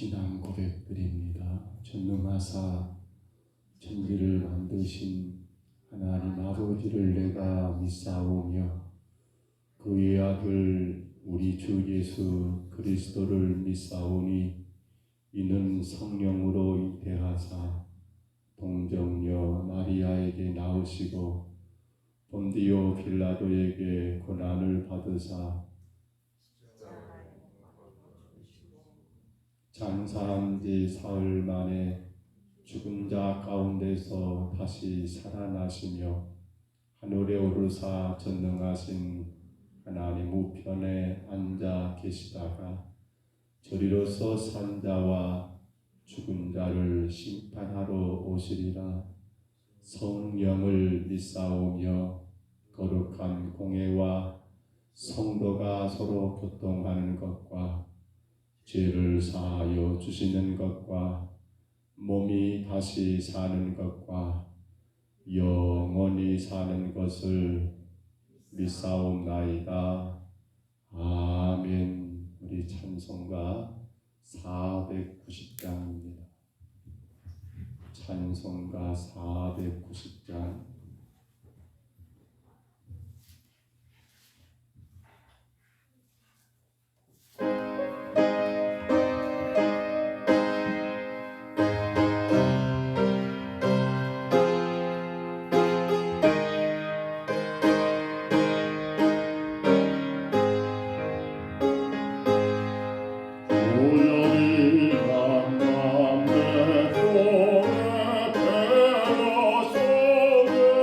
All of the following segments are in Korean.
신앙 고백드립니다. 전능하사 천지를 만드신 하나님 아버지를 내가 믿사오며 그의 아들 우리 주 예수 그리스도를 믿사오니 이는 성령으로 잉태하사 동정녀 마리아에게 나으시고 본디오 빌라도에게 고난을 받으사 장사한 지 사흘 만에 죽은 자 가운데서 다시 살아나시며 하늘에 오르사 전능하신 하나님 우편에 앉아 계시다가 저리로서 산 자와 죽은 자를 심판하러 오시리라. 성령을 믿사오며 거룩한 공회와 성도가 서로 교통하는 것과 죄를 사하여 주시는 것과 몸이 다시 사는 것과 영원히 사는 것을 믿사옵나이다. 아멘. 우리 찬송가 490장입니다. 찬송가 490장. 우연히 만남에 손에 베어 속에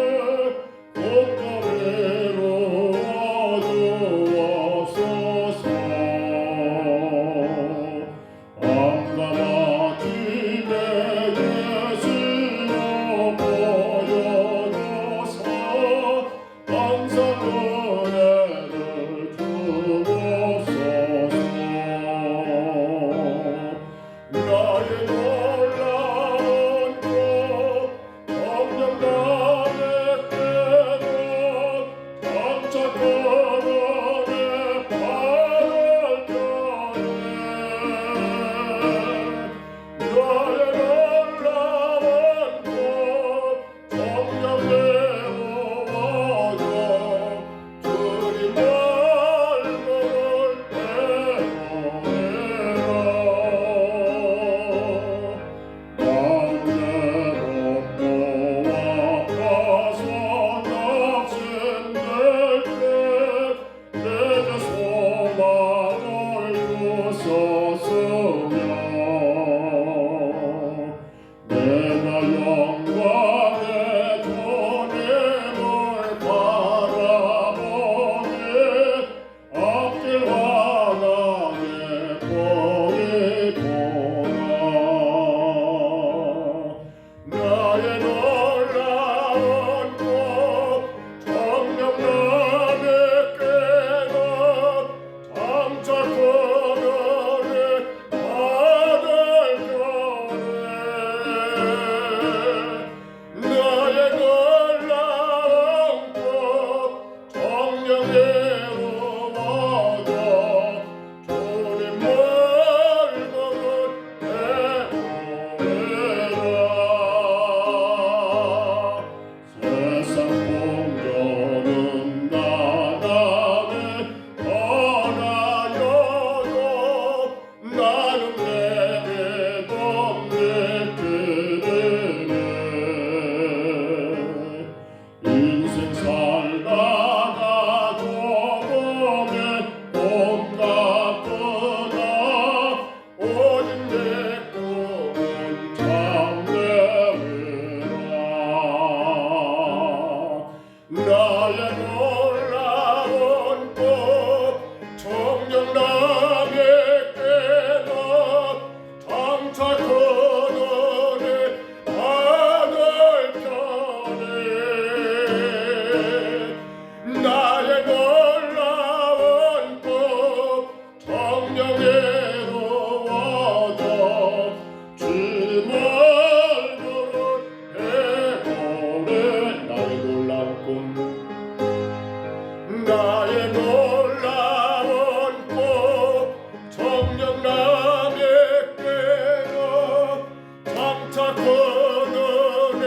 장차 그늘에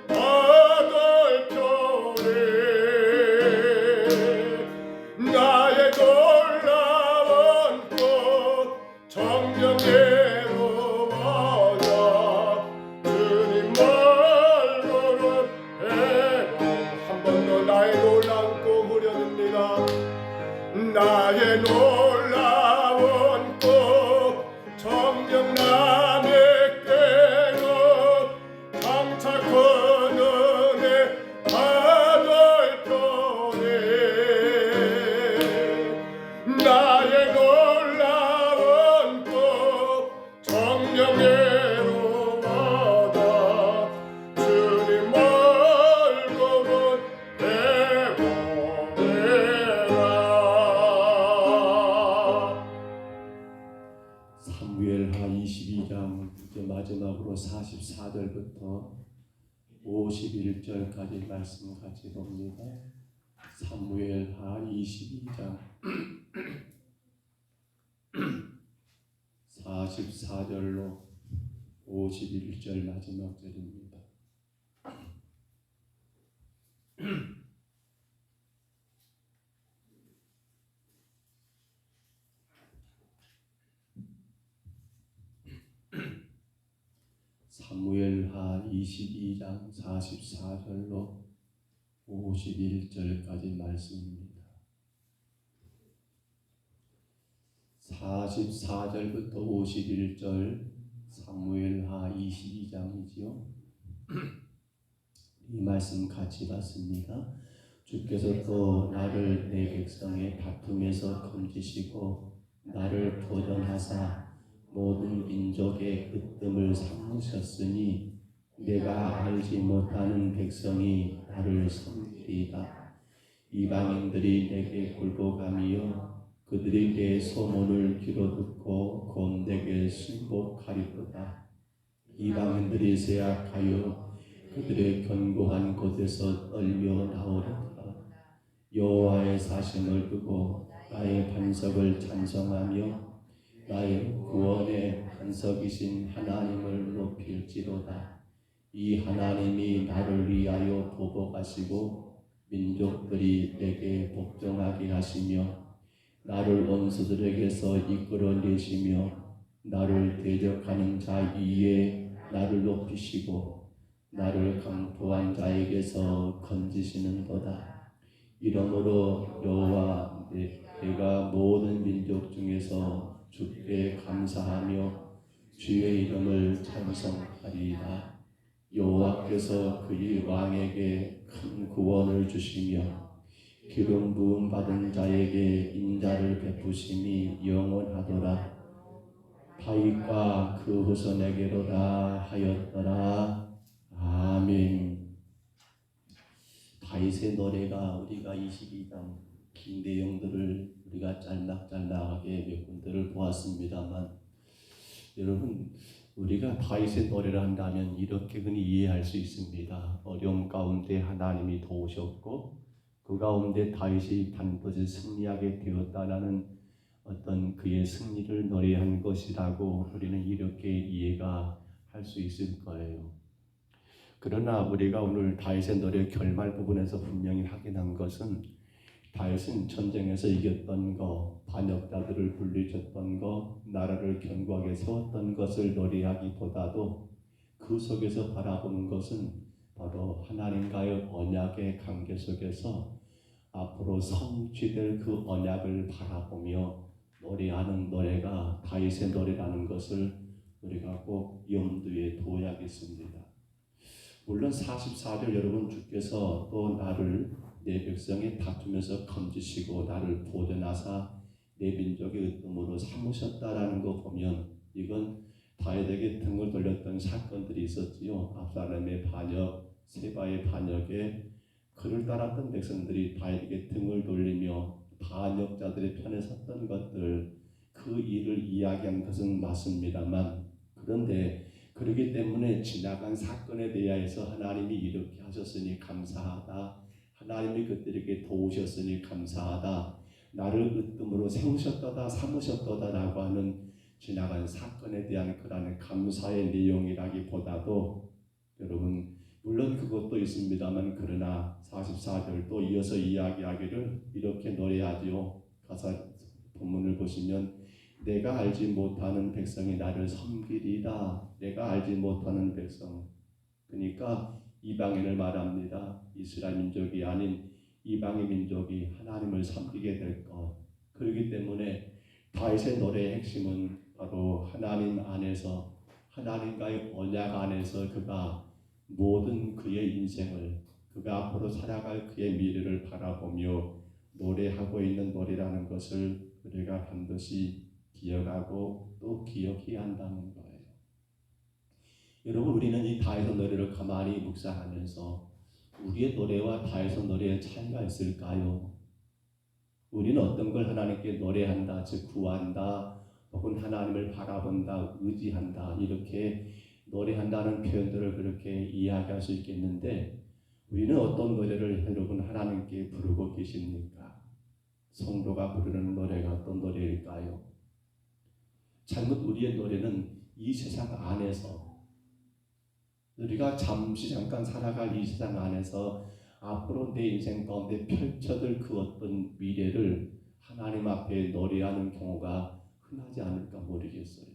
아들 편에 나의 놀라운 꽃 정령예로 와야 주님 말고는 배고 한 번 더 나의 놀라운 꽃 후련입니다. 나의 놀라운 꽃 정령 남의 꾀로 장차 그늘에 아들 편에 나의 놀라운 꽃 정령예로 받아 주님 말고는 배고프리라. 사무엘하 22장 이제 마지막으로 44절부터 51절까지 말씀 같이 봅니다. 사무엘하 22장 44절로 51절 마지막 절입니다. 사무엘하 22장 44절로 51절까지 말씀입니다. 44절부터 51절 사무엘하 22장이지요. 이 말씀 같이 봤습니다. 주께서 또 나를 내 백성의 다툼에서 건지시고 나를 도전하사 모든 민족의 으뜸을 삼으셨으니 내가 알지 못하는 백성이 나를 섬기리이다. 이방인들이 내게 굴복하며 그들이 내 소문을 귀로 듣고 곧 내게 순복하리로다. 이방인들이 세약하여 그들의 견고한 곳에서 떨며 나오리로다. 여호와의 사심을 두고 나의 반석을 찬송하며 나의 구원의 반석이신 하나님을 높일지로다. 이 하나님이 나를 위하여 보복하시고 민족들이 내게 복종하게 하시며 나를 원수들에게서 이끌어내시며 나를 대적하는 자 위에 나를 높이시고 나를 강포한 자에게서 건지시는도다. 이러므로 여호와 내가 모든 민족 중에서 주께 감사하며 주의 이름을 찬송하리이다. 여호와께서 그의 왕에게 큰 구원을 주시며 기름 부음 받은 자에게 인자를 베푸심이 영원하도다. 다윗과 그 후손에게로다 하였더라. 아멘. 다윗의 노래가 우리가 22장 긴 내용들을 우리가 짤막짤막하게 몇 군데를 보았습니다만, 여러분 우리가 다윗의 노래를 한다면 이렇게 흔히 이해할 수 있습니다. 어려움 가운데 하나님이 도우셨고 그 가운데 다윗이 반드시 승리하게 되었다라는 어떤 그의 승리를 노래한 것이라고 우리는 이렇게 이해가 할 수 있을 거예요. 그러나 우리가 오늘 다윗의 노래 결말 부분에서 분명히 확인한 것은 다윗은 전쟁에서 이겼던 것, 반역자들을 물리쳤던 것, 나라를 견고하게 세웠던 것을 노래하기보다도 그 속에서 바라보는 것은 바로 하나님과의 언약의 관계 속에서 앞으로 성취될 그 언약을 바라보며 노래하는 노래가 다윗의 노래라는 것을 우리가 꼭 염두에 둬야겠습니다. 물론 44절 여러분 주께서 또 나를 내 백성의 다툼에서 건지시고 나를 보존하사 내 민족의 으뜸으로 삼으셨다라는 거 보면 이건 다윗에게 등을 돌렸던 사건들이 있었지요. 압살롬의 반역, 세바의 반역에 그를 따랐던 백성들이 다윗에게 등을 돌리며 반역자들의 편에 섰던 것들, 그 일을 이야기한 것은 맞습니다만, 그런데 그렇기 때문에 지나간 사건에 대하여서 하나님이 이렇게 하셨으니 감사하다, 하나님이 그들에게 도우셨으니 감사하다, 나를 으뜸으로 세우셨도다 삼으셨도다 라고 하는 지나간 사건에 대한 그런 감사의 내용이라기보다도 여러분 물론 그것도 있습니다만 그러나 44절 또 이어서 이야기하기를 이렇게 노래하지요. 가사 본문을 보시면 내가 알지 못하는 백성이 나를 섬기리라. 내가 알지 못하는 백성, 그러니까 이방인을 말합니다. 이스라엘 민족이 아닌 이방의 민족이 하나님을 섬기게 될 것. 그렇기 때문에 다윗의 노래의 핵심은 바로 하나님 안에서, 하나님과의 언약 안에서 그가 모든 그의 인생을, 그가 앞으로 살아갈 그의 미래를 바라보며 노래하고 있는 노래라는 것을 우리가 반드시 기억하고 또 기억해야 한다는 거예요. 여러분, 우리는 이 다윗의 노래를 가만히 묵상하면서 우리의 노래와 다윗의 노래의 차이가 있을까요? 우리는 어떤 걸 하나님께 노래한다, 즉 구한다, 혹은 하나님을 바라본다, 의지한다, 이렇게 노래한다는 표현들을 그렇게 이야기할 수 있겠는데, 우리는 어떤 노래를 여러분 하나님께 부르고 계십니까? 성도가 부르는 노래가 어떤 노래일까요? 잘못 우리의 노래는 이 세상 안에서, 우리가 잠시 잠깐 살아갈 이 세상 안에서 앞으로 내 인생 가운데 펼쳐질 그 어떤 미래를 하나님 앞에 노래하는 경우가 흔하지 않을까 모르겠어요.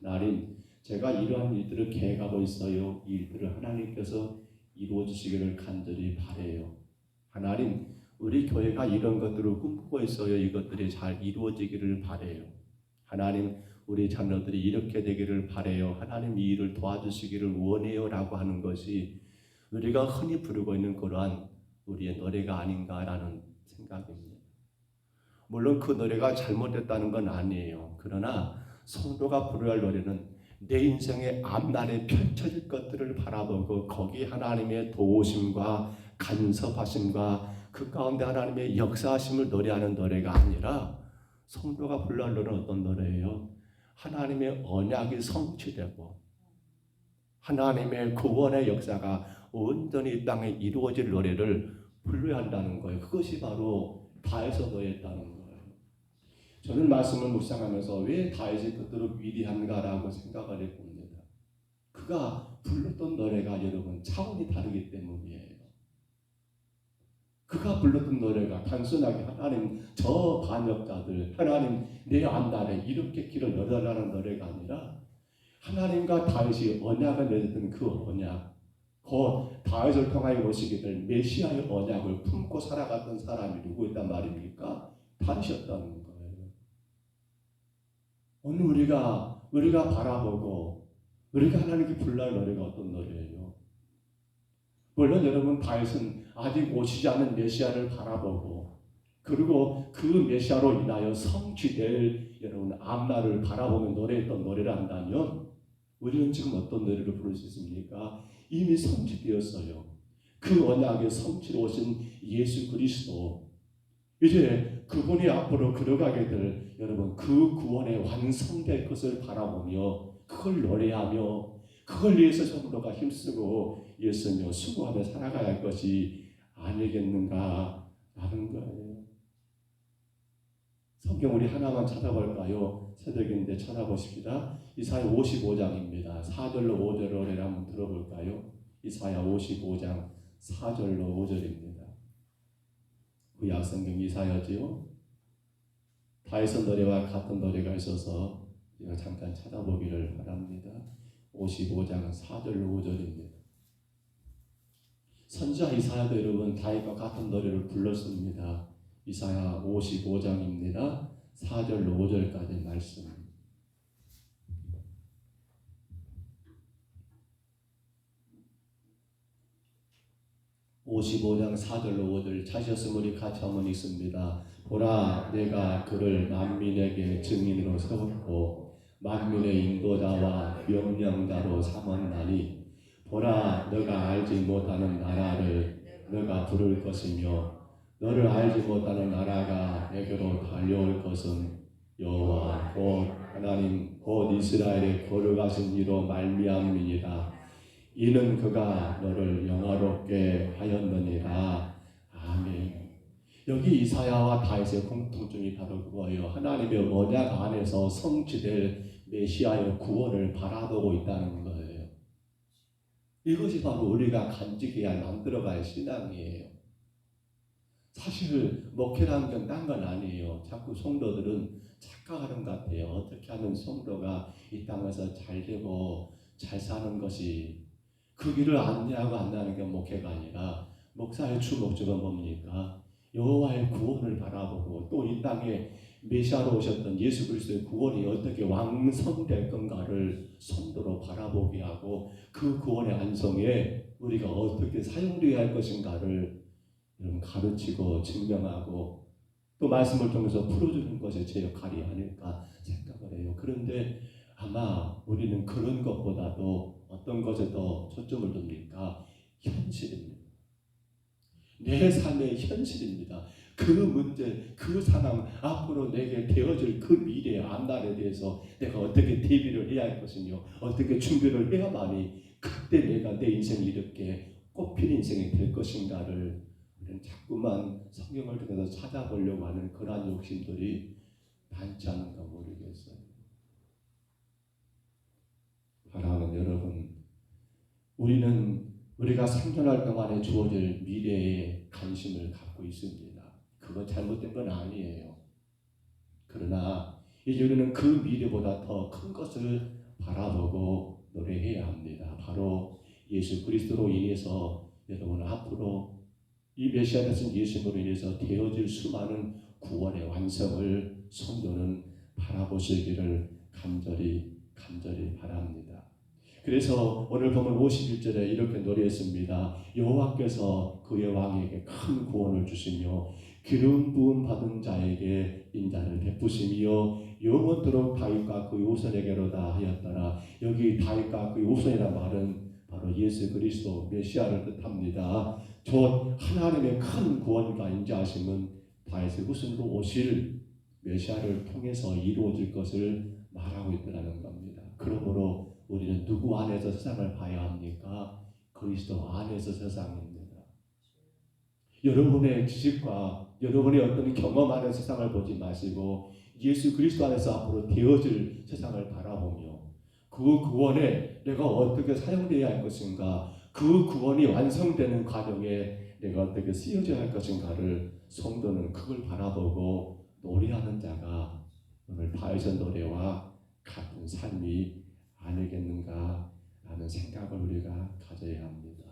하나님, 제가 이러한 일들을 계획하고 있어요. 이 일들을 하나님께서 이루어 주시기를 간절히 바라요. 하나님, 우리 교회가 이런 것들을 꿈꾸고 있어요. 이것들이 잘 이루어지기를 바라요. 하나님, 우리 자녀들이 이렇게 되기를 바라요. 하나님, 이 일을 도와주시기를 원해요 라고 하는 것이 우리가 흔히 부르고 있는 그러한 우리의 노래가 아닌가라는 생각입니다. 물론 그 노래가 잘못됐다는 건 아니에요. 그러나 성도가 부르어야 할 노래는 내 인생의 앞날에 펼쳐질 것들을 바라보고 거기 하나님의 도우심과 간섭하심과 그 가운데 하나님의 역사하심을 노래하는 노래가 아니라, 성도가 불러야 할 노래는 어떤 노래예요? 하나님의 언약이 성취되고 하나님의 구원의 역사가 온전히 이 땅에 이루어질 노래를 불러야 한다는 거예요. 그것이 바로 다윗의 노래였다는 거예요. 저는 말씀을 묵상하면서 왜 다윗이 그토록 위대한가라고 생각을 해봅니다. 그가 불렀던 노래가 여러분 차원이 다르기 때문이에요. 그가 불렀던 노래가 단순하게 하나님 저 반역자들, 하나님 내 앞날에 이렇게 길을 열어달라는 노래가 아니라 하나님과 다윗이 언약을 맺었던 그 언약, 곧 다윗을 통하여 오시게 될 메시아의 언약을 품고 살아갔던 사람이 누구였단 말입니까? 다윗이었다는 거예요. 오늘 우리가 바라보고 우리가 하나님께 불러야 할 노래가 어떤 노래예요? 물론 여러분, 다윗은 아직 오시지 않은 메시아를 바라보고 그리고 그 메시아로 인하여 성취될 여러분 앞날을 바라보며 노래했던 노래를 한다면 우리는 지금 어떤 노래를 부를 수 있습니까? 이미 성취되었어요. 그 언약의 성취로 오신 예수 그리스도, 이제 그분이 앞으로 걸어가게 될 여러분 그 구원의 완성될 것을 바라보며 그걸 노래하며 그걸 위해서 성도가 힘쓰고 애쓰며 수고하며 살아가야 할 것이 아니겠는가 라는 거예요. 성경 우리 하나만 찾아볼까요? 새벽인데 찾아보십시다. 이사야 55장입니다. 4절로 5절을 노래를 한번 들어볼까요? 이사야 55장 4절로 5절입니다. 구약 성경 이사야지요. 다윗의 노래와 같은 노래가 있어서 제가 잠깐 찾아보기를 바랍니다. 55장 4절로 5절입니다. 선지자 이사야도 여러분 다윗과 같은 노래를 불렀습니다. 이사야 55장입니다. 4절로 5절까지 말씀. (55장 4절로 5절) 찾으셨으면 우리 같이 한번 읽습니다. 보라, 내가 그를 만민에게 증인으로 세웠고 만민의 인도자와 명령자로 삼았나니, 보라, 너가 알지 못하는 나라를 너가 부를 것이며 너를 알지 못하는 나라가 내게로 달려올 것은 여호와 곧 하나님 곧 이스라엘의 거룩하신 이로 말미암음이니라. 이는 그가 너를 영화롭게 하였느니라. 아멘. 여기 이사야와 다윗의 공통점이 바로 그거예요. 하나님의 언약 안에서 성취될 메시아의 구원을 바라보고 있다는 거예요. 이것이 바로 우리가 간직해야 만들어갈 신앙이에요. 사실 목회라는 건 딴 건 아니에요. 자꾸 성도들은 착각하는 것 같아요. 어떻게 하면 성도가 이 땅에서 잘 되고 잘 사는 것이, 그 길을 안내하고 안내하는 게 목회가 아니라 목사의 주 목적은 뭡니까? 여호와의 구원을 바라보고 또 이 땅에 메시아로 오셨던 예수 그리스도의 구원이 어떻게 완성될 건가를 성도로 바라보게 하고 그 구원의 안성에 우리가 어떻게 사용되어야 할 것인가를 가르치고 증명하고 또 말씀을 통해서 풀어주는 것이 제 역할이 아닐까 생각을 해요. 그런데 아마 우리는 그런 것보다도 어떤 것에 더 초점을 둡니까? 현실입니다. 내 삶의 현실입니다. 그 문제, 그 상황, 앞으로 내게 되어질 그 미래의 앞날에 대해서 내가 어떻게 대비를 해야 할 것이며 어떻게 준비를 해야만이 그때 내가 내 인생이 이렇게 꽃핀 인생이 될 것인가를 우리는 자꾸만 성경을 통해서 찾아보려고 하는 그러한 욕심들이 많지 않은가 모르겠어요. 사랑하는 여러분, 우리가 생존할 동안에 주어질 미래에 관심을 갖고 있습니다. 그거 잘못된 건 아니에요. 그러나 이제 우리는 그 미래보다 더 큰 것을 바라보고 노래해야 합니다. 바로 예수 그리스도로 인해서 여러분 앞으로 이 메시아 되신 예수님으로 인해서 되어질 수많은 구원의 완성을 성도는 바라보시기를 간절히 바랍니다. 그래서 오늘 보면 51절에 이렇게 노래했습니다. 여호와께서 그의 왕에게 큰 구원을 주시며 기름 부음 받은 자에게 인자를 베푸시며 영원토록 다윗과 그의 후손에게로다 하였더라. 여기 다윗과 그의 후손이라는 말은 바로 예수 그리스도 메시아를 뜻합니다. 곧 하나님의 큰 구원과 인자하심은 다윗의 후손으로 오실 메시아를 통해서 이루어질 것을 말하고 있다는 겁니다. 그러므로 우리는 누구 안에서 세상을 봐야 합니까? 그리스도 안에서 세상입니다. 여러분의 지식과 여러분의 어떤 경험 안에 세상을 보지 마시고 예수 그리스도 안에서 앞으로 되어질 세상을 바라보며 그 구원에 내가 어떻게 사용되어야 할 것인가, 그 구원이 완성되는 과정에 내가 어떻게 쓰여져야 할 것인가를 성도는 그걸 바라보고 노래하는 자가 오늘 다윗의 노래와 같은 삶이 아니겠는가 하는 생각을 우리가 가져야 합니다.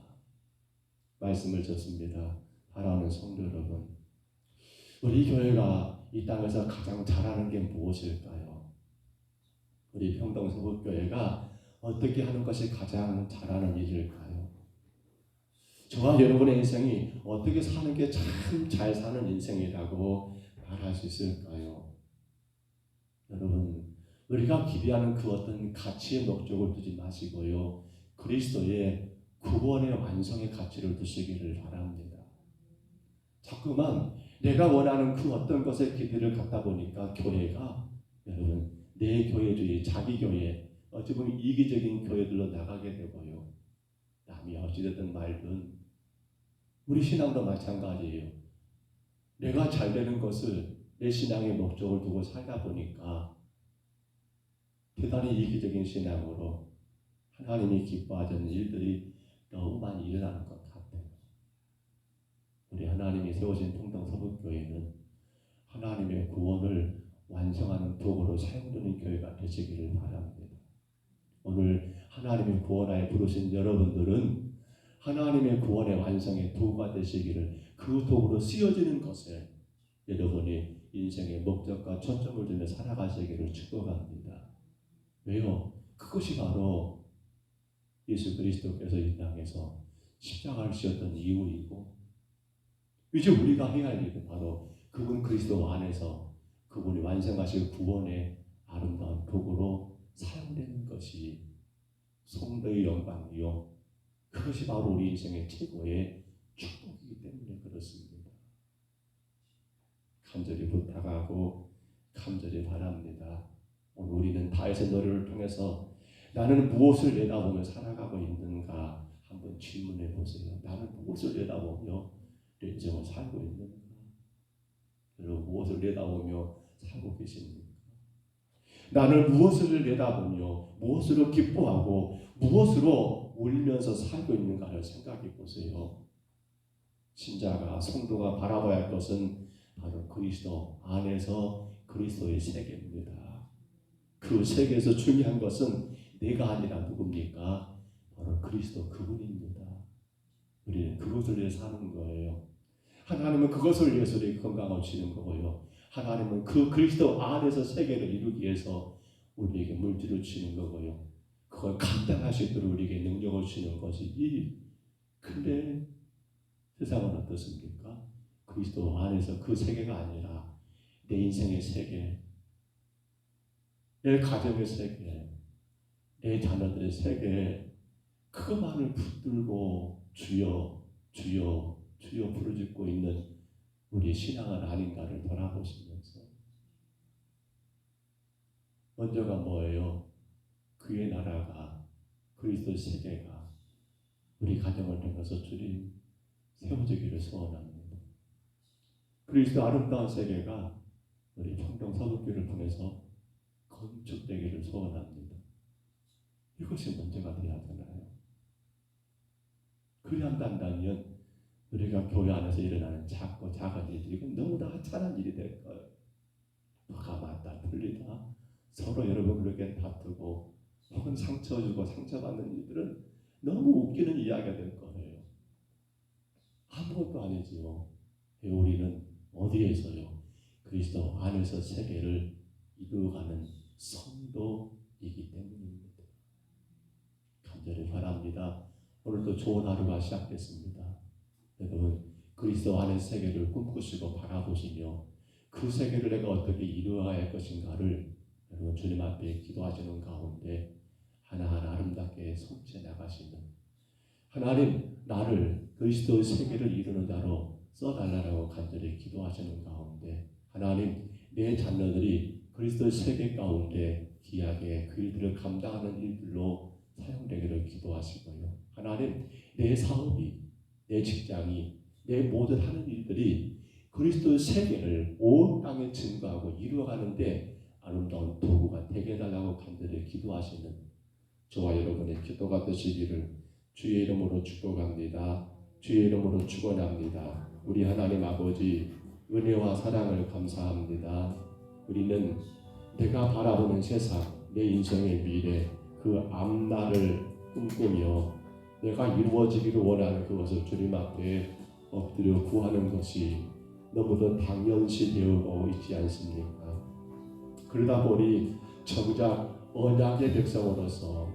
말씀을 듣습니다. 사랑하는 성도 여러분, 우리 교회가 이 땅에서 가장 잘하는 게 무엇일까요? 우리 평동서북교회가 어떻게 하는 것이 가장 잘하는 일일까요? 저와 여러분의 인생이 어떻게 사는 게 참 잘 사는 인생이라고 말할 수 있을까요? 여러분, 우리가 기대하는 그 어떤 가치의 목적을 두지 마시고요, 그리스도의 구원의 완성의 가치를 두시기를 바랍니다. 자꾸만 내가 원하는 그 어떤 것에 기대를 갖다 보니까 교회가, 여러분, 내 교회주의, 자기 교회, 어찌 보면 이기적인 교회들로 나가게 되고요, 남이 어찌됐든 말든 우리 신앙도 마찬가지예요. 내가 잘 되는 것을 내 신앙의 목적을 두고 살다 보니까 대단히 이기적인 신앙으로 하나님이 기뻐하는 일들이 너무 많이 일어나는 것 같아요. 우리 하나님이 세우신 평동서북교회는 하나님의 구원을 완성하는 도구로 사용되는 교회가 되시기를 바랍니다. 오늘 하나님의 구원하에 부르신 여러분들은 하나님의 구원의 완성의 도구가 되시기를, 그 도구로 쓰여지는 것에 여러분이 인생의 목적과 초점을 두며 살아가시기를 축복합니다. 왜요? 그것이 바로 예수 그리스도께서 이 땅에서 십자가를 지었던 이유이고, 이제 우리가 해야 할 일은 바로 그분 그리스도 안에서 그분이 완성하실 구원의 아름다운 도구로 사용되는 것이 성도의 영광이요, 그것이 바로 우리 인생의 최고의 축복이기 때문에 그렇습니다. 간절히 부탁하고 간절히 바랍니다. 오늘 우리는 다윗의 노래를 통해서 나는 무엇을 내다보며 살아가고 있는가 한번 질문해 보세요. 나는 무엇을 내다보며 내 인생을 살고 있는가? 여러분 무엇을 내다보며 살고 계십니까? 나는 무엇을 내다보며 무엇으로 기뻐하고 무엇으로 울면서 살고 있는가를 생각해 보세요. 신자가 성도가 바라봐야 할 것은 바로 그리스도 안에서 그리스도의 세계입니다. 그 세계에서 중요한 것은 내가 아니라 누굽니까? 바로 그리스도 그분입니다. 우리는 그것을 위해서 사는 거예요. 하나님은 그것을 위해서 우리 건강을 주시는 거고요. 하나님은 그 그리스도 안에서 세계를 이루기 위해서 우리에게 물질을 주시는 거고요. 그걸 감당할 수 있도록 우리에게 능력을 주시는 것이지. 근데 세상은 어떻습니까? 그리스도 안에서 그 세계가 아니라 내 인생의 세계, 내 가정의 세계, 내 자녀들의 세계에 그것만을 붙들고 주여 주여 주여 부르짖고 있는 우리의 신앙은 아닌가를 돌아보시면서 먼저가 뭐예요? 그의 나라가 그리스도의 세계가 우리 가정을 통해서 주님 세워지기를 소원합니다. 그리스도 아름다운 세계가 우리 평동 서북교를 통해서 건축되기를 소원합니다. 이것이 문제가 되어야 하잖아요. 그리 한다면 우리가 교회 안에서 일어나는 작고 작은 일들이 이건 너무나 하찮은 일이 될 거예요. 뭐가 맞다 틀리다 서로 여러분 그렇게 다투고 혹은 상처 주고 상처받는 일들은 너무 웃기는 이야기가 될 거예요. 아무것도 아니지요. 우리는 어디에서요? 그리스도 안에서 세계를 이루어가는 성도이기 때문입니다. 간절히 바랍니다. 오늘도 좋은 하루가 시작됐습니다. 여러분 그리스도 안의 세계를 꿈꾸시고 바라보시며 그 세계를 내가 어떻게 이루어야 할 것인가를 여러분 주님 앞에 기도하시는 가운데 하나하나 아름답게 성취해 나가시는 하나님 나를 그리스도의 세계를 이루는 자로 써달라고 간절히 기도하시는 가운데 하나님 내 자녀들이 그리스도의 세계 가운데 귀하게 그 일들을 감당하는 일들로 사용되기를 기도하시고요. 하나님 내 사업이 내 직장이 내 모든 하는 일들이 그리스도의 세계를 온 땅에 증거하고 이루어가는데 아름다운 도구가 되게 해달라고 간절히 기도하시는 저와 여러분의 기도가 되시기를 주의 이름으로 축복합니다. 주의 이름으로 축원합니다. 우리 하나님 아버지 은혜와 사랑을 감사합니다. 우리는 내가 바라보는 세상 내 인생의 미래 그 앞날을 꿈꾸며 내가 이루어지기를 원하는 그것을 주님 앞에 엎드려 구하는 것이 너무도 당연시 되어 있지 않습니까? 그러다 보니 정작 언약의 백성으로서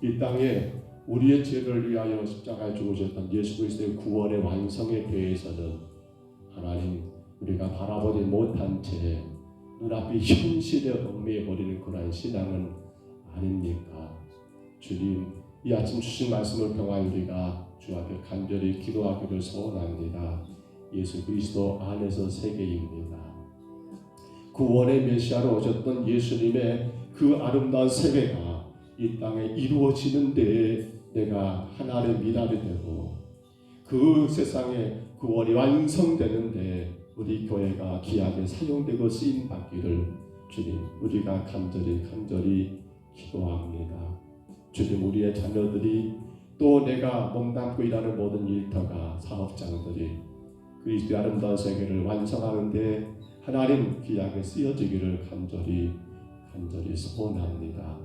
이 땅에 우리의 죄를 위하여 십자가에 죽으셨던 예수 그리스도의 구원의 완성에 대해서는 하나님 우리가 바라보지 못한 채 눈앞이 현실에 얽매여버리는 그러한 신앙은 아닙니까? 주님 이 아침 주신 말씀을 평하여 우리가 주 앞에 간절히 기도하기를 소원합니다. 예수 그리스도 안에서 세계입니다. 구원의 메시아로 오셨던 예수님의 그 아름다운 세계가 이 땅에 이루어지는 데에 내가 하나님의 미랄이 되고 그 세상에 구원이 완성되는데 우리 교회가 귀하게 사용되고 쓰임받기를 주님 우리가 간절히 기도합니다. 주님 우리의 자녀들이 또 내가 몸담고 일하는 모든 일터가 사업장들이 그리스도의 아름다운 세계를 완성하는데 하나님 귀하게 쓰여지기를 간절히 소원합니다.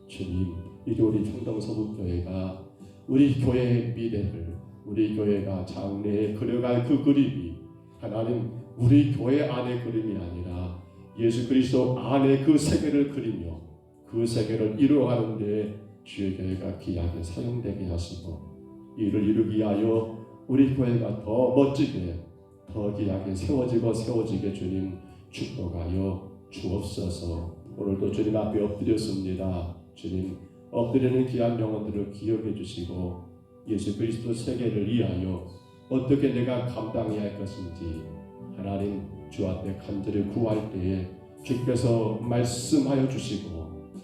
주님 이제 우리 평동 서북교회가 우리 교회의 미래를 우리 교회가 장래에 그려갈 그 그림이 하나님 우리 교회 안의 그림이 아니라 예수 그리스도 안의 그 세계를 그리며 그 세계를 이루어가는 데 주의 교회가 귀하게 사용되게 하시고 이를 이루기 위하여 우리 교회가 더 멋지게 더 귀하게 세워지게 주님 축복하여 주옵소서. 오늘도 주님 앞에 엎드렸습니다. 주님 엎드리는 귀한 영혼들을 기억해 주시고 예수 그리스도 세계를 위하여 어떻게 내가 감당해야 할 것인지 하나님 주 앞에 간절히 구할 때에 주께서 말씀하여 주시고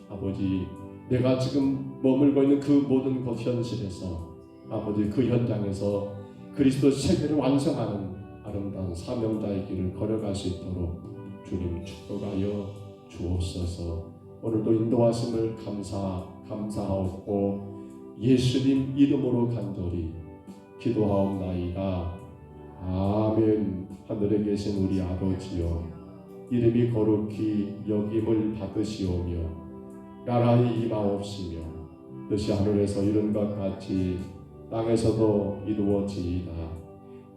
아버지 내가 지금 머물고 있는 그 모든 곳 현실에서 아버지 그 현장에서 그리스도 세계를 완성하는 아름다운 사명자의 길을 걸어갈 수 있도록 주님 축복하여 주옵소서. 오늘도 인도하심을 감사하고 예수님 이름으로 간절히 기도하옵나이다. 아멘. 하늘에 계신 우리 아버지여, 이름이 거룩히 여김을 받으시오며 나라의 임하옵시며 뜻이 하늘에서 이룬 것 같이 땅에서도 이루어지이다.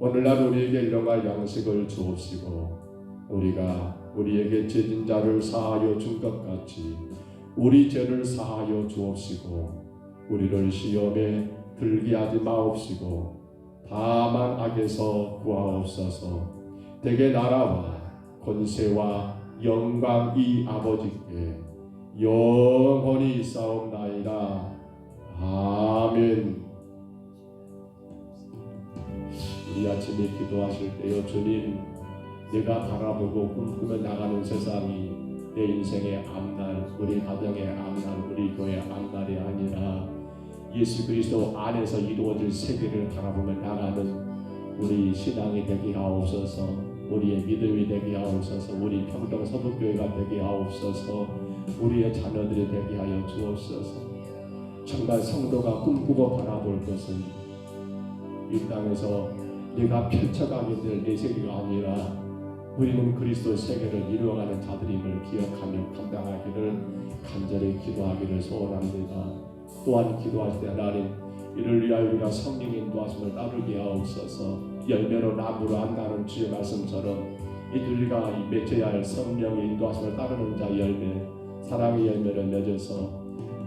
오늘날 우리에게 일용할 양식을 주옵시고 우리가 우리에게 죄진 자를 사하여 준 것 같이 우리 죄를 사하여 주옵시고 우리를 시험에 들게 하지 마옵시고 다만 악에서 구하옵소서. 대개 나라와 권세와 영광이 아버지께 영원히 있사옵나이다. 아멘. 우리 아침에 기도하실 때요, 주님, 내가 바라보고 꿈꾸며 나가는 세상이 내 인생의 앞날, 우리 가정의 앞날, 우리 교회의 앞날이 아니라 예수 그리스도 안에서 이루어질 세계를 바라보며 나가는 우리 신앙이 되게 하옵소서. 우리의 믿음이 되게 하옵소서. 우리 평동서북교회가 되게 하옵소서. 우리의 자녀들이 되게 하여 주옵소서. 정말 성도가 꿈꾸고 바라볼 것은 이 땅에서 내가 펼쳐가게 될 내 세계가 아니라 우리는 그리스도의 세계를 이루어가는 자들임을 기억하며 감당하기를 간절히 기도하기를 소원합니다. 또한 기도할 때 하나님, 이를 위하여 우리가 성령의 인도하심을 따르게 하옵소서. 열매로 나무로 한다는 주의 말씀처럼 우리가 맺어야 할 성령의 인도하심을 따르는 자 열매, 사랑의 열매를 맺어서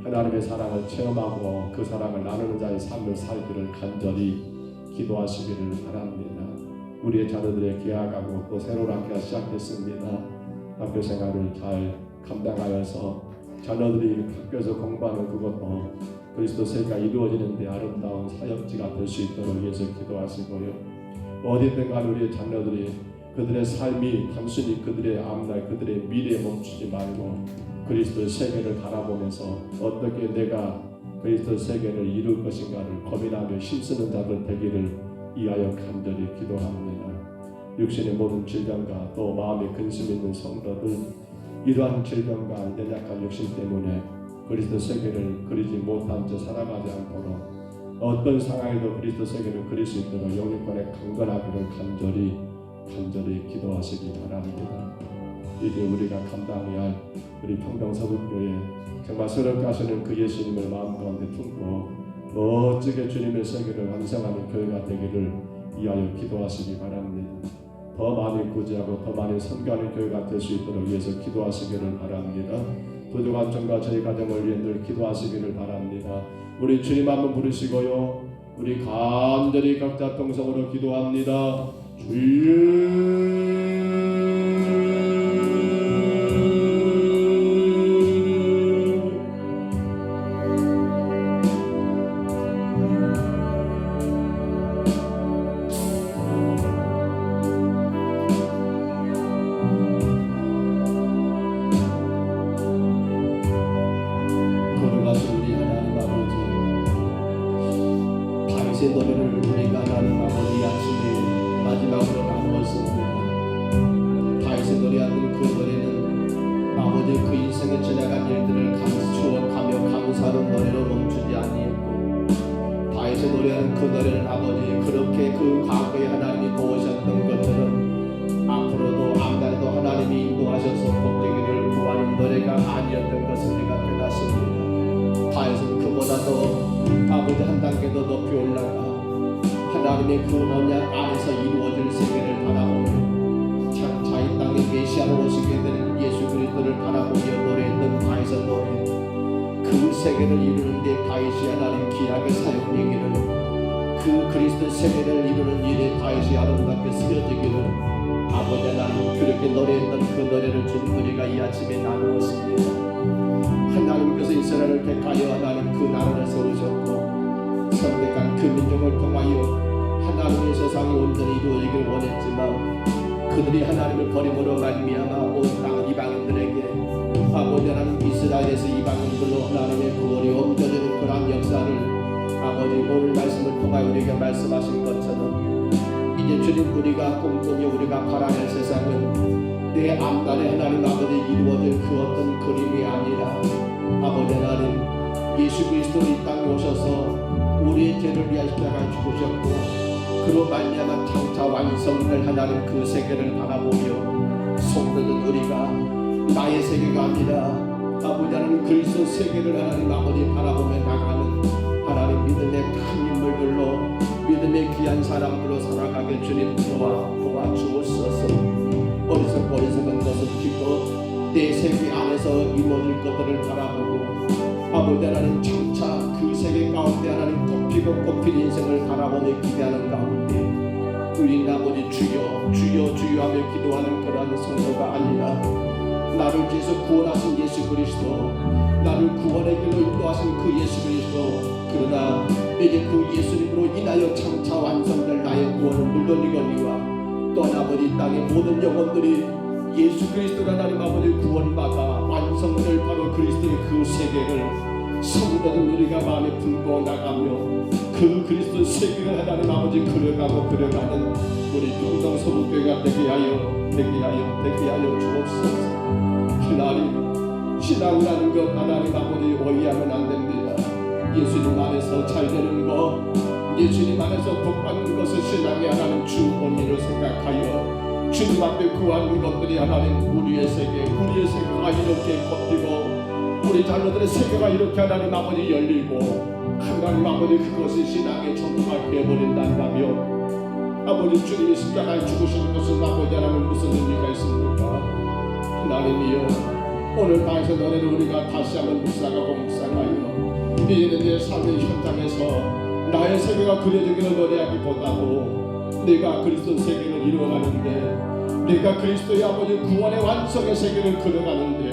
하나님의 사랑을 체험하고 그 사랑을 나누는 자의 삶을 살기를 간절히 기도하시기를 바랍니다. 우리의 자녀들의 계약하고 또 새로운 학교가 시작됐습니다. 학교 생활을 잘 감당하여서 자녀들이 학교에서 공부하는 그것도 그리스도 세계가 이루어지는 데 아름다운 사역지가 될 수 있도록 위해서 기도하시고요. 어디든 간 우리의 자녀들이 그들의 삶이 단순히 그들의 앞날, 그들의 미래에 멈추지 말고 그리스도의 세계를 바라보면서 어떻게 내가 그리스도의 세계를 이룰 것인가를 고민하며 힘쓰는 자들 되기를 이하여 간절히 기도합니다. 육신의 모든 질병과 또 마음에 근심 있는 성도들, 이러한 질병과 연약한 육신 때문에 그리스도 세계를 그리지 못한 채 살아가지 않도록 어떤 상황에도 그리스도 세계를 그릴 수 있도록 영육간에 강건하기를 간절히 기도하시기 바랍니다. 이제 우리가 감당해야 할 우리 평동서북교회 정말 새롭게 하시는 그 예수님을 마음 가운데 품고 멋지게 주님의 세계를 완성하는 교회가 되기를 위하여 기도하시기 바랍니다. 더 많이 구제하고 더 많이 선교하는 교회가 될 수 있도록 위해서 기도하시기를 바랍니다. 부족한 점과 저희 가정을 위해 늘 기도하시기를 바랍니다. 우리 주님 한번 부르시고요, 우리 간절히 각자 통성으로 기도합니다. 주여. 다윗의 노래를 우리가 하나님 아버지 아침에 마지막으로 나누었습니다. 다윗의 노래하는 그 노래는 아버지 그 인생에 지나간 일들을 추억하며 감사하는 노래로 멈추지 아니했고, 다윗의 노래하는 그 노래는 아버지 그렇게 그 과거에 하나님이 도우셨던 것처럼 앞으로도 앞날도 하나님이 인도하셔서 복되기를 구하는 노래가 아니었던 것을 내가 깨닫습니다. 다윗은 그보다도 아버지 한 단계 더 높이 올라가 하나님의 그 언약 안에서 이루어질 세계를 바라보며 장차 이 땅에 메시아로 오시게 될 예수 그리스도를 바라보며 노래했던 다윗의 노래, 그 세계를 이루는 데 다윗이 하나님 귀하게 사용되기를, 그 그리스도 세계를 이루는 일에 다윗이 아름답게 쓰여지기를 아버지 하나님 그렇게 노래했던 그 노래를 주님 우리가 이 아침에 나누었습니다. 하나님께서 이스라엘을 택하여 하나님 그 나라를 세우셨고 선택한 그 민족을 통하여 하나님의 세상이 온전히 이루어지길 원했지만 그들이 하나님을 버림으로 말미암아 온 땅 이방인들에게 아버지 하나님 이스라엘에서 이방인들로 하나님의 구원이 옮겨지는 그러한 역사를 아버지 오늘 말씀을 통하여 우리에게 말씀하신 것처럼 이제 주님 우리가 꿈꾸며 우리가 바라는 세상은 내 앞날에 하나님 아버지 이루어질 그 어떤 그림이 아니라 아버지 하나님 예수 그리스도 이 땅에 오셔서 우리의 죄를 위하여 십자가에 죽으셨고 그로 말미암아 장차 완성될 하나님 그 세계를 바라보며 성도는 우리가 나의 세계가 아니라 아버지 하나님 그리스도 세계를 하나님 아버지 바라보며 나가는 하나님 믿음의 큰 인물들로 믿음의 귀한 사람들로 살아가게 주님 도와주옵소서. 어리석은 것은 기껏 내 세계 안에서 이루어질 것들을 바라보고 아버지 하나님 장차 그 세계 가운데 하나님 꽃피는 인생을 바라보며 기대하는 가운데 우리 아버지 주여 하며 기도하는 그러한 성도가 아니라 나를 위해서 구원하신 예수 그리스도 나를 구원의 길로 인도하신 그 예수 그리스도 그러나 이제 그 예수님으로 인하여 장차 완성될 나의 구원을 물론이거니와 또한 아버지 땅의 모든 영혼들이 예수 그리스도 하나님 아버지 구원받아 완성될 바로 그리스도의 그 세계를 성도된 우리가 마음에 품고 나가며 그 그리스도 세계를 하나님 아버지 그려가는 우리 평성서북교회가 되게 하여 주옵소서. 하나님 신앙이라는 것 하나님 아버지 오해하면 안 됩니다. 예수님 안에서 잘 되는 것 예수님 안에서 복받는 것을 신앙의 하나님 주 본의를 생각하여 주님 앞에 구하는 것들이 하나님 우리의 세계가 이렇게 꺾이고 우리 자녀들의 세계가 이렇게 하나님 아버지 열리고 하나님 아버지 그것이 신앙의 전부가 되어버린다면 아버지 주님이 십자가에 죽으시는 것은 아버지 하나님 무슨 의미가 있습니까? 하나님이여 오늘 방에서 너네를 우리가 다시 한번 묵상하여 이제는 내 삶의 현장에서 나의 세계가 그려지기를 노래하기보다도 내가 그리스도 세계를 이루어가는데 내가 그리스도의 아버지 구원의 완성의 세계를 그려가는데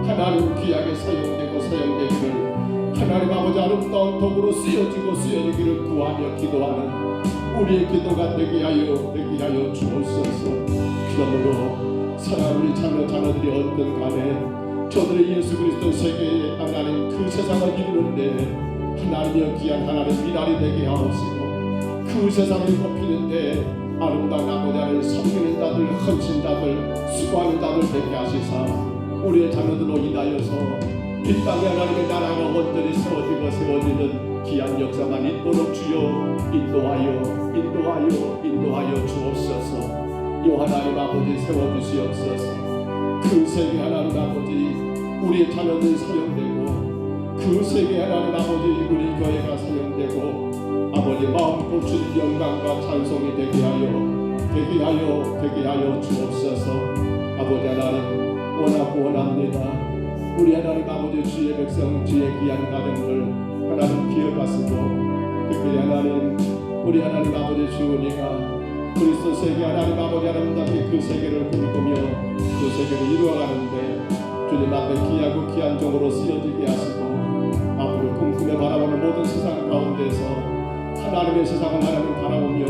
하나님 귀하게 사용되기를 하나님 아버지 아름다운 도구로 쓰여지기를 구하며 기도하는 우리의 기도가 되게 하여 주옵소서. 그러므로 사랑하는 우리 자녀들이 어떤 간에 저들의 예수 그리스도 세계에 하나님 그 세상을 이루는데 하나님의 귀한 하나님 미랄이 되게 하옵시고 그 세상을 꼽히는데 아름다운 아버지 하나님 섬기는 자들 헌신자들 수고하는 자들 되게 하시사 우리의 자녀들로 인하여서 이 땅에 하나님의 나라가 온전히 세워지는 귀한 역사만 있도록 주여 인도하여 주옵소서. 요 하나님 아버지 세워주시옵소서. 그 세계 하나님 아버지 우리의 자녀들이 사용되고 그 세계 하나님 아버지 우리 교회가 사용되고 아버지 마음껏 주님 영광과 찬송이 되게 하여 주옵소서. 아버지 하나님 원합니다. 우리 하나님 아버지 주의 백성 주의 귀한 가정을 하나님 기억하시고 특별히 하나님 우리 하나님 아버지 주님이가 그리스도 세계 하나님 아버지 아름답게 그 세계를 꿈꾸며 그 세계를 이루어가는데 주님 앞에 귀한 종으로 쓰여지게 하시고 앞으로 꿈꾸며 바라보는 모든 세상 가운데서 하나님의 세상을 하나님 바라보며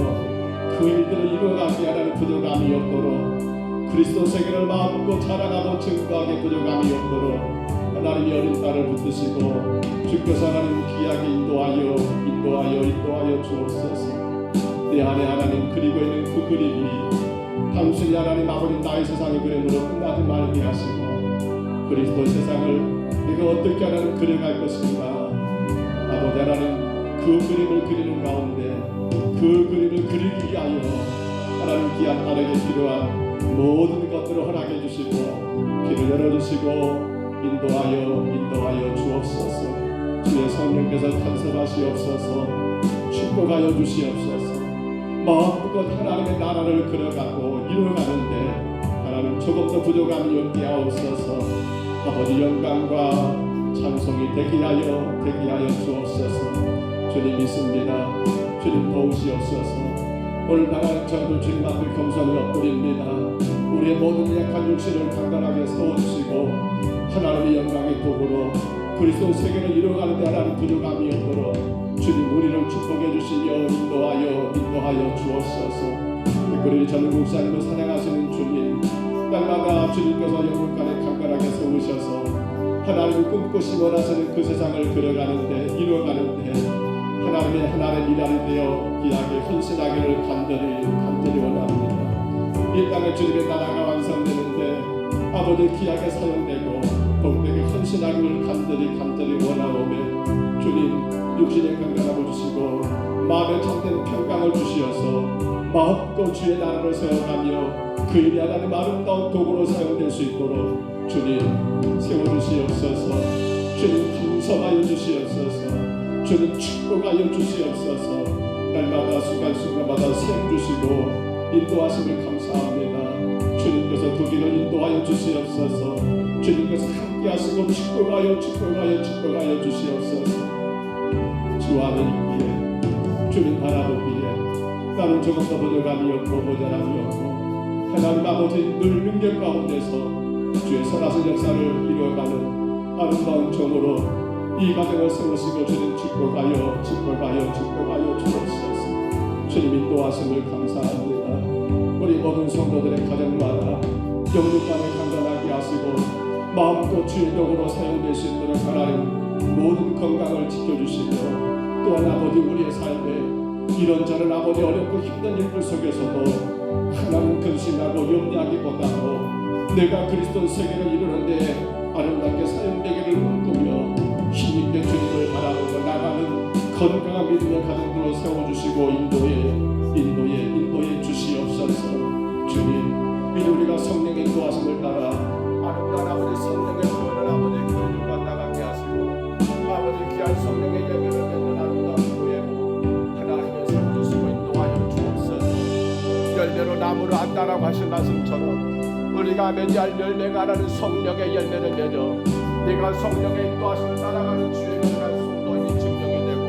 그 일들을 이루어가게 하나님 부족함이 없도록 그리스도 세계를 마음껏 자랑하고 증거하게 부족함이 없도록 하나님이 어린 딸을 붙드시고 주께서 하나님 귀하게 인도하여 주옵소서. 내 안에 하나님 그리고 있는 그 그림이 단순히 하나님 아버지 나의 세상의 그림으로 끝나지 말게 하시고 그리스도 세상을 내가 어떻게 하나님 그려갈 것인가 아버지 하나님 그 그림을 그리는 가운데 그 그림을 그리기 위하여 하나님 귀한 딸에게 필요한 모든 것들을 허락해 주시고 길을 열어주시고 인도하여 주옵소서. 주의 성령께서 탄생하시옵소서. 축복하여 주시옵소서. 마음껏 하나님의 나라를 그려가고 이루어가는데 하나님 조금 더 부족함이 없게 하옵소서. 아버지 영광과 찬송이 되게 하여 주옵소서. 주님 믿습니다. 주님 도우시옵소서. 오늘 나라는 저도 주님 앞에 겸손히 엎드립니다. 우리의 모든 약한 육신을 강건하게 세워주시고 하나님의 영광의 도구로 그리스도 세계를 이루어가는 데 하나님 부족함이 없도록 주님 우리를 축복해 주시며 인도하여 주옵소서. 특별히 전국사님을 사랑하시는 주님 날마다 주님께서 영국간에 강건하게 세우셔서 하나님을 꿈꾸시 원하시는 그 세상을 그려가는데 이루어가는데 하나님의 미랄이 되어 귀하게 헌신하기를 간절히 원합니다. 이 땅에 주님의 나라가 완성되는데 아버지 귀하게 사용되고 복되게 헌신하기를 간절히 원하오매 주님 육신의 건강을 주시고 마음에 참된 평강을 주시어서 마음껏 주의 나라를 세워가며 그 일이 하나님 아름다운 도구로 사용될 수 있도록 주님 세워주시옵소서. 주님 감사하여 주시옵소서. 주님 축복하여 주시옵소서. 날마다 순간순간마다 생 주시고 인도하심을 감사합니다. 주님께서 그 길을 인도하여 주시옵소서. 주님께서 함께 하시고 축복하여 주시옵소서. 주 안에 있기에 주님 바라보기에 나는 조금도 부족함이 없고 모자람이 없고 하나님 아버지 늘 능력 가운데서 주의 선하신 역사를 이루어가는 아름다운 종으로 이 가정을 세우시고 주님 축복하여 주옵소서. 주님 인도하심을 감사합니다. 우리 모든 성도들의 가정마다 영육간을 간단하게 하시고 마음껏 주의 도구로 사용될 수 있도록 하나님 모든 건강을 지켜주시며 또한 아버지 우리의 삶에 이런저런 아버지 어렵고 힘든 일들 속에서도 하나님 근심하고 염려하기보다도 내가 그리스도 세계를 이루는데 아름답게 사용되기를 꿈꾸며 힘있게 주님을 바라보고 나가는 건강한 믿음의 가정들로 세워주시고 인도해 주시옵소서. 주님 이제 우리가 성령의 인도하심을 따라 아름다운 아버지 성령의 표현을 아버지 교회들과 나가게 하시고 아버지 귀한 성령의 열매를 맺는 아름다운 교회로 하나님을 세워주시고 인도하여 주옵소서. 열매로 나무를 안다라고 하신 말씀처럼 우리가 맺어야 열매가 나는 성령의 열매를 맺어 내가 성령의 인도하심을 따라가는 주의 거룩한 성도임이 증명이 되고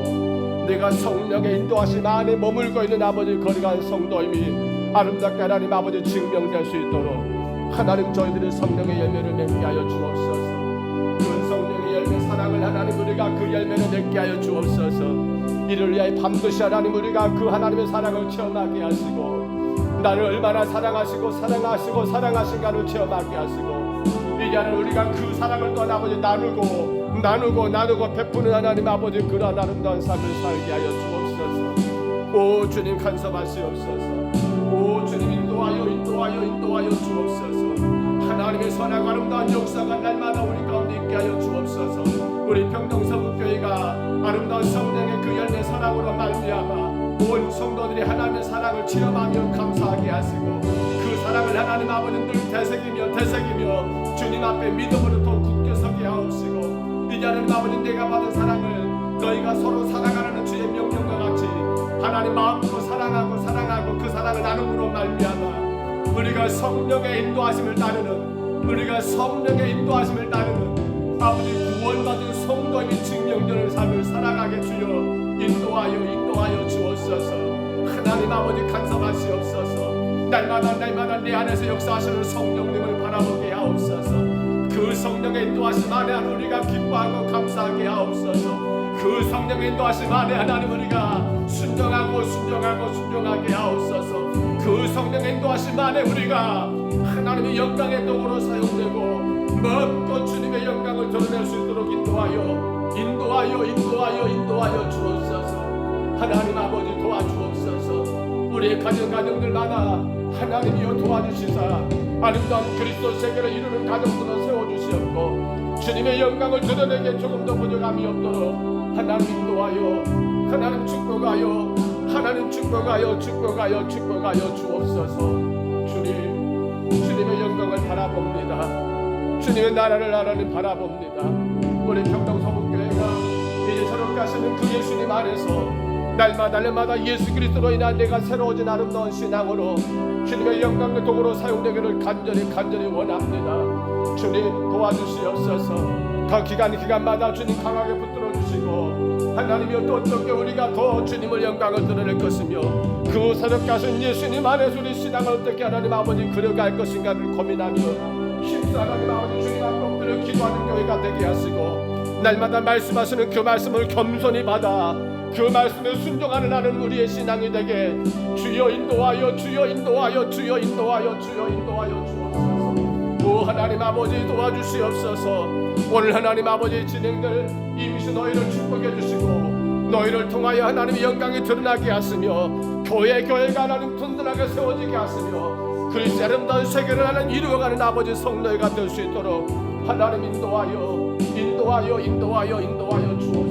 내가 성령의 인도하심 안에 머물고 있는 아버지 거룩한 성도임이 아름답게 하나님 아버지 증명될 수 있도록 하나님 저희들의 성령의 열매를 맺게 하여 주옵소서. 그 성령의 열매 사랑을 하나님 우리가 그 열매를 맺게 하여 주옵소서. 이를 위하여 밤듯이 하나님 우리가 그 하나님의 사랑을 체험하게 하시고 나를 얼마나 사랑하신가를 체험하게 하시고 이제는 우리가 그 사랑을 또한 아버지 나누고 베푸는 하나님 아버지 그러한 아름다운 삶을 살게 하여 주옵소서. 오 주님 간섭하시옵소서. 오 주님 인도하여 주옵소서. 하나님의 선하고 아름다운 역사가 날마다 우리 가운데 있게 하여 주옵소서. 우리 평동서북교회가 아름다운 성령의 그 열매 사랑으로 말미암아 온 성도들이 하나님의 사랑을 체험하며 감사하게 하시고 그 사랑을 하나님 아버지 늘 되새기며 주님 앞에 믿음으로 더 굳게 서게 하옵시고 이제 하나님 아버지 내가 받은 사랑을 너희가 서로 사랑하라는 주의 명령과 같이 하나님 마음으로 사랑하고 그 사랑을 나눔으로 말미암아 우리가 성령의 인도하심을 따르는 아버지 구원받은 성도의 증명되는 삶을 살아가게 주여 인도하여 주옵소서. 하나님 아버지 간섭하시옵소서. 날마다 내 안에서 역사하시는 성령님을 바라보게 하옵소서. 그 성령의 인도하심 안에 우리가 기뻐하고 감사하게 하옵소서. 그 성령의 인도하심 안에 하나님 우리가 순종하게 하옵소서. 그 성령의 인도하심 안에 우리가 하나님의 영광의 도구로 사용되고 마음껏 주님의 영광을 드러낼 수 있도록 인도하여 주옵소서. 하나님 아버지 도와주옵소서. 우리의 가정들마다 하나님이여 도와주시사 아름다운 그리스도 세계를 이루는 가정들을 세워주시옵고 주님의 영광을 드러내게 조금도 부족함이 없도록 하나님 인도하여 하나님 축복하여 주옵소서. 주님의 영광을 바라봅니다. 주님의 나라를 하나님 바라봅니다. 우리 평동서북교회가 이제 저렇게 하시는 그 예수님 안에서 날마다 예수 그리스도로 인한 내가 새로워진 아름다운 신앙으로 주님의 영광의 도구로 사용되기를 간절히 원합니다. 주님 도와주시옵소서. 그 기간마다 주님 강하게 붙들어 주시고 하나님이여 또 어떻게 우리가 더 주님의 영광을 드러낼 것이며 그 새롭게 하신 예수님 안에서 우리 신앙을 어떻게 하나님 아버지 그려갈 것인가를 고민하며 힘써 하나님 아버지 주님 앞에 엎드려 기도하는 교회가 되게 하시고 날마다 말씀하시는 그 말씀을 겸손히 받아 그 말씀에 순종하는 나는 우리의 신앙이 되게 주여 인도하여 주옵소서. 오 하나님 아버지 도와주시옵소서. 오늘 하나님 아버지 진행될 임시 너희를 축복해 주시고 너희를 통하여 하나님의 영광이 드러나게 하시며 교회가 하나님 든든하게 세워지게 하시며 그리스도의 아름다운 세계를 하나님 이루어가는 아버지 성도가 될 수 있도록 하나님 인도하여 주옵소서.